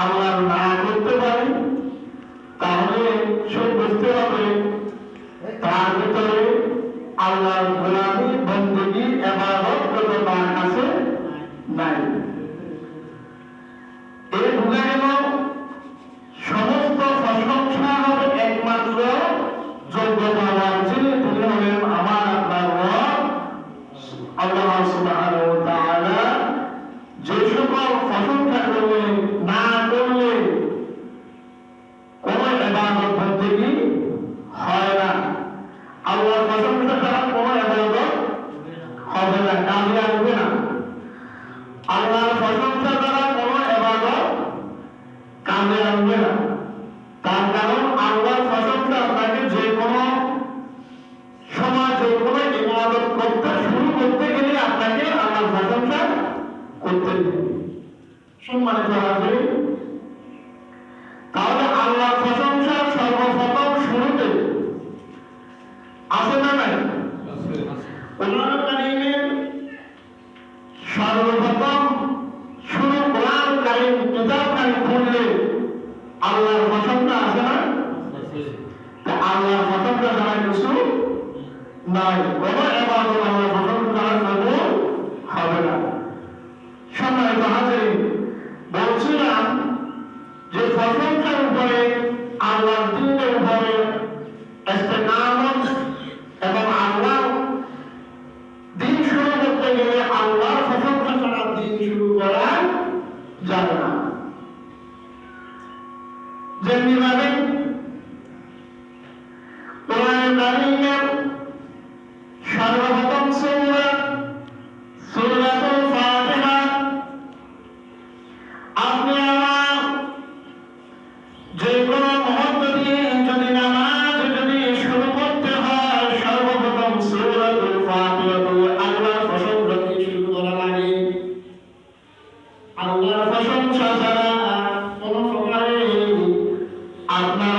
আল্লাহর না করতে পারি, তাহলে সে বুঝতে হবে তার ভিতরে আল্লাহর গোলামি, বন্দেগী, ইবাদত কত তার কাছে নাই। এই ভুলে গেল সমস্ত প্রশংসা হবে একমাত্র যোগ্যতার যিনি, তিনি হলেন আমার আপনার রব আল্লাহ সুবহানাহু ওয়া তাআলা। যে সকল প্রশংসা করলে না করলে কোন ইবাদত বন্দেগী হয় না। আল্লাহর প্রশংসা ছাড়া কোন ইবাদত হবে না, কাজে আসবে না। আল্লাহর প্রশংসা ছাড়া কোন ইবাদত কাজে আসবে না। তার কারণ আল্লাহর প্রশংসা আপনাকে যে কোনো সময় যে কোনো ইবাদত করতে শুরু করতে গেলে আপনাকে আল্লাহর প্রশংসা করতে হবে। সম্মানিত হাজির, তাহলে আল্লাহর প্রশংসা সর্বপ্রথম শুরুতে আছে না নাই? কোরআন কারীমের সর্বপ্রথম শুরু কোরআন কারীম কিতাবখানি খুললে আল্লাহর প্রশংসা আছে না? আল্লাহর প্রশংসা ছাড়া কিছু নাই, কোনো ইবাদত আল্লাহর প্রশংসা ছাড়া কবুল হবে না। সম্মানিত হাজির, বলছিলাম যে প্রশংসার উপরে আল্লাহর দ্বীনের উপরে ইস্তেকামত এবং আল্লাহ দিন শুরু করতে গেলে আল্লাহর প্রশংসা ছাড়া দিন শুরু করা যাবে না। যেমনিভাবে কোরআন কারীমের সর্বপ্রথম সূরা সূরাতুল ফাতিহা, আপনি আমার যে কোনো মুহূর্ত দিয়ে যদি নামাজ যদি শুরু করতে হয়, সর্বপ্রথম সূরাতুল ফাতিহা দিয়ে আল্লাহর প্রশংসা দিয়ে শুরু করা লাগে। আল্লাহর প্রশংসা ছাড়া কোনো প্রকারে আপনার